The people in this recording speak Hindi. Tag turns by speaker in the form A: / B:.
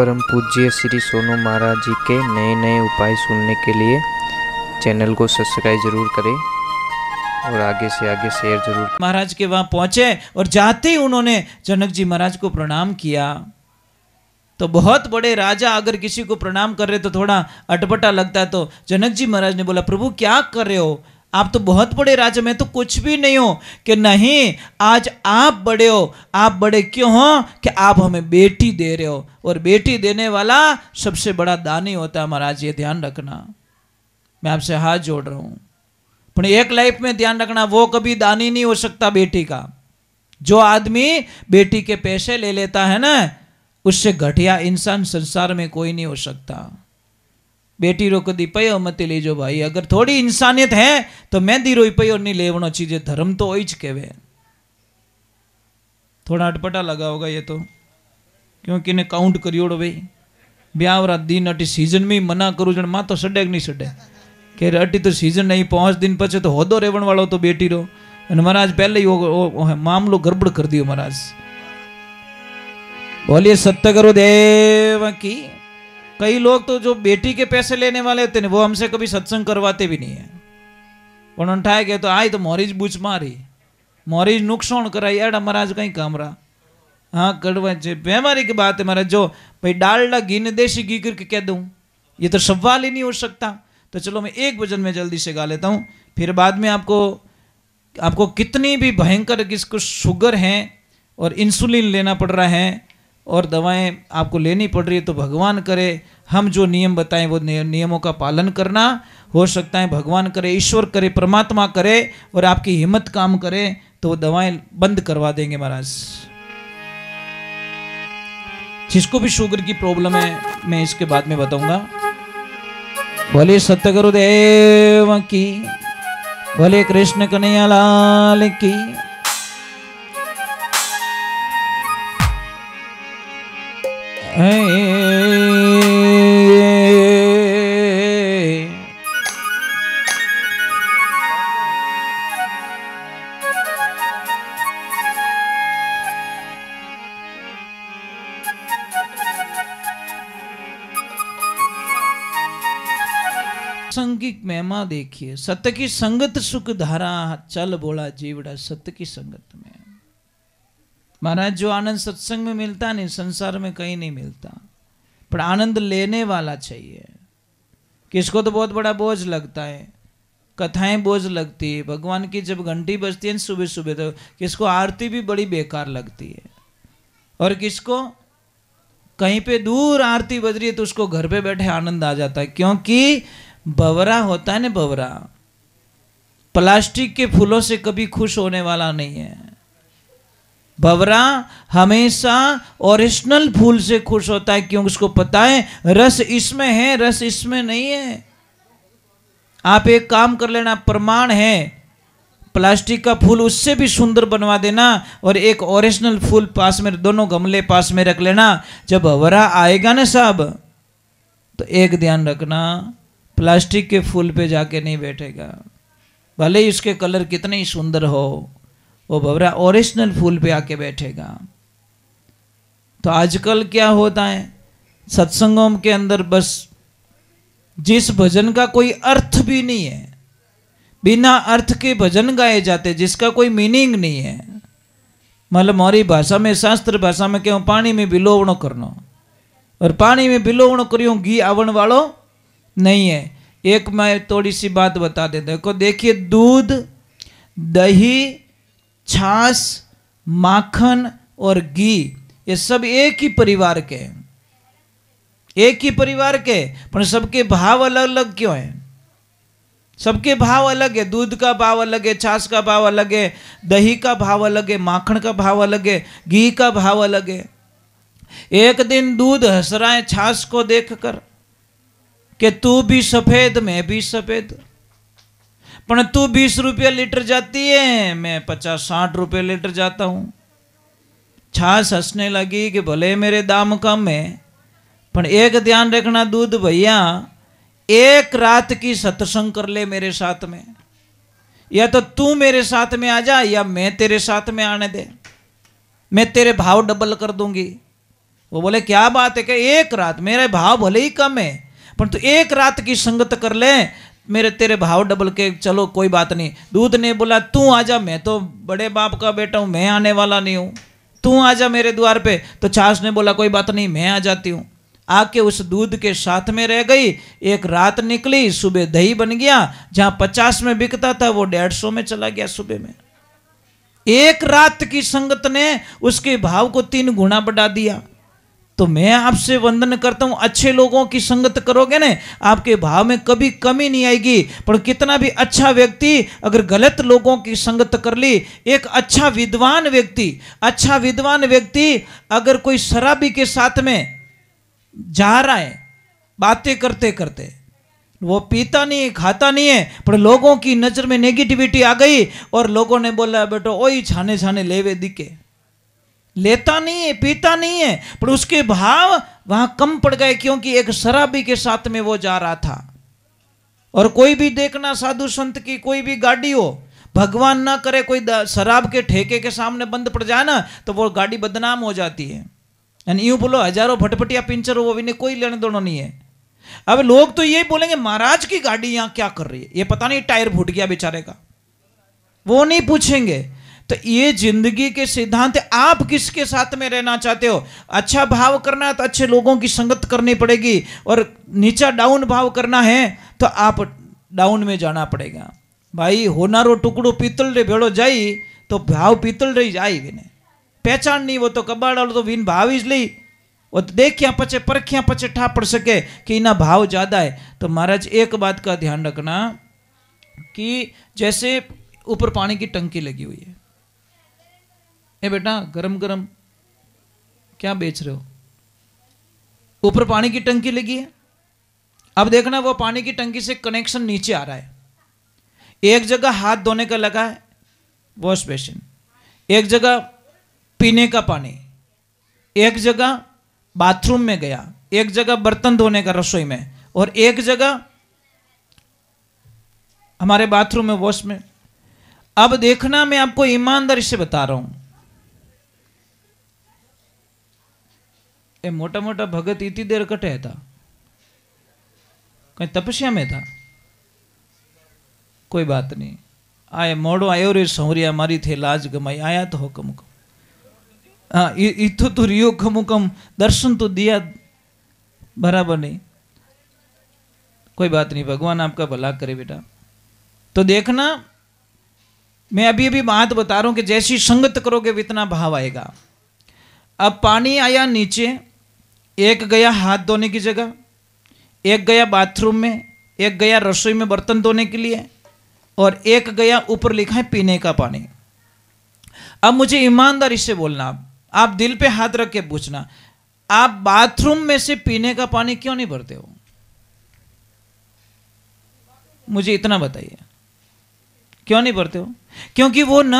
A: परम पूज्य श्री सोनू महाराज जी के नए नए उपाय सुनने के लिए चैनल को सब्सक्राइब जरूर करें और आगे से आगे शेयर जरूर करें।
B: महाराज के वहां पहुंचे और जाते ही उन्होंने जनक जी महाराज को प्रणाम किया। तो बहुत बड़े राजा अगर किसी को प्रणाम कर रहे तो थोड़ा अटपटा लगता है। तो जनक जी महाराज ने बोला, प्रभु क्या कर रहे हो, आप तो बहुत बड़े राजा, मैं तो कुछ भी नहीं हूं। कि नहीं, आज आप बड़े हो। आप बड़े क्यों हो कि आप हमें बेटी दे रहे हो, और बेटी देने वाला सबसे बड़ा दानी होता है। महाराज ये ध्यान रखना, मैं आपसे हाथ जोड़ रहा हूं। पर एक लाइफ में ध्यान रखना, वो कभी दानी नहीं हो सकता बेटी का। जो आदमी बेटी के पैसे ले लेता है ना, उससे घटिया इंसान संसार में कोई नहीं हो सकता। बेटी रो कदी पयो मत लीजो भाई। अगर थोड़ी इंसानियत है तो मैं दी रोई पयो नहीं लेवनो चीजें, धर्म तो वही कहवे। थोड़ा अटपटा लगा होगा ये तो, क्योंकि ने काउंट करियोड़ो भाई ब्यावरा दिन अटी सीजन में मना करूँ जन मां तो सडे नहीं सडे के अटी तो सीजन नहीं 5 दिन पचे तो होदो रेवण वालो तो बेटी रो। महाराज पहले ही वो मामलो गड़बड़ कर दियो महाराज। बोलिए सत्य गुरुदेव की। कई लोग तो जो बेटी के पैसे लेने वाले होते हैं वो हमसे कभी सत्संग करवाते भी नहीं है। उन्होंने ठाए गए तो आई तो मोरीज बूझ मारी, मोरीज नुकसान कराई, एड़ा महाराज कहीं काम रहा। हाँ कड़वा बेमारी की बात है महाराज। जो भाई डालडा घी ने देसी घी करके कह दूं, ये तो सवाल ही नहीं हो सकता। तो चलो मैं एक भजन में जल्दी से गा लेता हूँ, फिर बाद में आपको कितनी भी भयंकर किसको शुगर है और इंसुलिन लेना पड़ रहा है और दवाएं आपको लेनी पड़ रही है, तो भगवान करे हम जो नियम बताएं वो नियमों का पालन करना। हो सकता है भगवान करे, ईश्वर करे, परमात्मा करे और आपकी हिम्मत काम करे तो वो दवाएं बंद करवा देंगे महाराज। जिसको भी शुगर की प्रॉब्लम है मैं इसके बाद में बताऊंगा। बोले सत्य गुरुदेव की, बोले कृष्ण कन्हैया लाल की। संगिक महिमा देखिए, सत्य की संगत सुख धारा, चल बोला जीवड़ा सत्य की संगत में। महाराज जो आनंद सत्संग में मिलता नहीं संसार में कहीं नहीं मिलता। पर आनंद लेने वाला चाहिए। किसको तो बहुत बड़ा बोझ लगता है, कथाएं बोझ लगती है। भगवान की जब घंटी बजती है सुबह सुबह तो किसको आरती भी बड़ी बेकार लगती है, और किसको कहीं पे दूर आरती बज रही है तो उसको घर पे बैठे आनंद आ जाता है। क्योंकि बवरा होता है ना, बवरा प्लास्टिक के फूलों से कभी खुश होने वाला नहीं है। बवरा हमेशा ओरिजिनल फूल से खुश होता है, क्योंकि उसको पता है रस इसमें है, रस इसमें नहीं है। आप एक काम कर लेना, प्रमाण है, प्लास्टिक का फूल उससे भी सुंदर बनवा देना और एक ओरिजिनल फूल पास में, दोनों गमले पास में रख लेना। जब बवरा आएगा ना साहब, तो एक ध्यान रखना, प्लास्टिक के फूल पे जाके नहीं बैठेगा। भले ही उसके कलर कितने ही सुंदर हो, वो भवरा ओरिजिनल फूल पे आके बैठेगा। तो आजकल क्या होता है सत्संगों के अंदर, बस जिस भजन का कोई अर्थ भी नहीं है, बिना अर्थ के भजन गाए जाते जिसका कोई मीनिंग नहीं है। मतलब हमारी भाषा में, शास्त्र भाषा में क्यों पानी में बिलोवणो करना, और पानी में बिलोवणो करियो घी आवण वालो नहीं है। एक मैं थोड़ी सी बात बता देता हूं। देखिए, दूध, दही, छाछ, माखन और घी ये सब एक ही परिवार के हैं, एक ही परिवार के, पर सबके भाव अलग अलग क्यों हैं? सबके भाव अलग है। दूध का भाव अलग है, छाछ का भाव अलग है, दही का भाव अलग है, माखन का भाव अलग है, घी का भाव अलग है। एक दिन दूध हंस रहा है छाछ को देखकर कि तू भी सफेद मैं भी सफेद, पर तू 20 रुपया लीटर जाती है, मैं 50-60 रुपये लीटर जाता हूं। छाछ हंसने लगी कि भले मेरे दाम कम है, पर एक ध्यान रखना दूध भैया, एक रात की सत्संग कर ले मेरे साथ में, या तो तू मेरे साथ में आ जा या मैं तेरे साथ में आने दे, मैं तेरे भाव डबल कर दूंगी। वो बोले क्या बात है कि एक रात, मेरे भाव भले ही कम है पर तू एक रात की संगत कर ले, मेरे तेरे भाव डबल के, चलो कोई बात नहीं। दूध ने बोला तू आजा, मैं तो बड़े बाप का बेटा हूं, मैं आने वाला नहीं हूं, तू आजा मेरे द्वार पे। तो छाछ ने बोला कोई बात नहीं, मैं आ जाती हूं। आके उस दूध के साथ में रह गई। एक रात निकली, सुबह दही बन गया। जहां 50 में बिकता था वो 150 में चला गया सुबह में। एक रात की संगत ने उसके भाव को 3 गुना बढ़ा दिया। तो मैं आपसे वंदन करता हूं, अच्छे लोगों की संगत करोगे ना, आपके भाव में कभी कमी नहीं आएगी। पर कितना भी अच्छा व्यक्ति अगर गलत लोगों की संगत कर ली, एक अच्छा विद्वान व्यक्ति अगर कोई शराबी के साथ में जा रहा है, बातें करते करते, वो पीता नहीं है, खाता नहीं है, पर लोगों की नजर में नेगेटिविटी आ गई और लोगों ने बोला बेटो ओई छाने छाने लेवे दिखे, लेता नहीं है, पीता नहीं है, पर उसके भाव वहां कम पड़ गए क्योंकि एक शराबी के साथ में वो जा रहा था। और कोई भी देखना साधु संत की कोई भी गाड़ी हो, भगवान ना करे कोई शराब के ठेके के सामने बंद पड़ जाए ना, तो वो गाड़ी बदनाम हो जाती है। यानी यूं बोलो हजारों भटपटिया पिंचर हो, वो भी कोई लेने देना नहीं है। अब लोग तो यही बोलेंगे महाराज की गाड़ी यहां क्या कर रही है, ये पता नहीं टायर फूट गया बेचारे का, वो नहीं पूछेंगे। तो ये जिंदगी के सिद्धांत, आप किसके साथ में रहना चाहते हो? अच्छा भाव करना है तो अच्छे लोगों की संगत करनी पड़ेगी, और नीचा डाउन भाव करना है तो आप डाउन में जाना पड़ेगा। भाई होनारो टुकड़ो पीतल रे भेड़ो जाई तो भाव पीतल रही जाई, विने पहचान नहीं, वो तो कबाड़ वालों तो विन भाव ही ली, वो तो देखिया पचे परखिया पचे ठा पड़ सके कि इना भाव ज्यादा है। तो महाराज एक बात का ध्यान रखना कि जैसे ऊपर पानी की टंकी लगी हुई है, ए बेटा गरम गरम क्या बेच रहे हो, ऊपर पानी की टंकी लगी है। अब देखना वो पानी की टंकी से कनेक्शन नीचे आ रहा है, एक जगह हाथ धोने का लगा है वॉश बेसिन, एक जगह पीने का पानी, एक जगह बाथरूम में गया, एक जगह बर्तन धोने का रसोई में, और एक जगह हमारे बाथरूम में वॉश में। अब देखना मैं आपको ईमानदारी से बता रहा हूं, ये मोटा मोटा भगत इतनी देर कटे था, कहीं तपस्या में था, कोई बात नहीं, आए मोड़ो आयो रे सौरिया मारी थे लाज गमाई, आया तो हुक्म हुक्म, हाँ इतो तो रियो कम हुक्म, दर्शन तो दिया, बराबर नहीं, कोई बात नहीं, भगवान आपका भला करे बेटा। तो देखना मैं अभी अभी बात बता रहा हूं कि जैसी संगत करोगे इतना भाव आएगा। अब पानी आया नीचे, एक गया हाथ धोने की जगह, एक गया बाथरूम में, एक गया रसोई में बर्तन धोने के लिए, और एक गया ऊपर लिखा है पीने का पानी। अब मुझे ईमानदारी से बोलना, आप दिल पे हाथ रख के पूछना, आप बाथरूम में से पीने का पानी क्यों नहीं भरते हो? मुझे इतना बताइए, क्यों नहीं भरते हो? क्योंकि वो न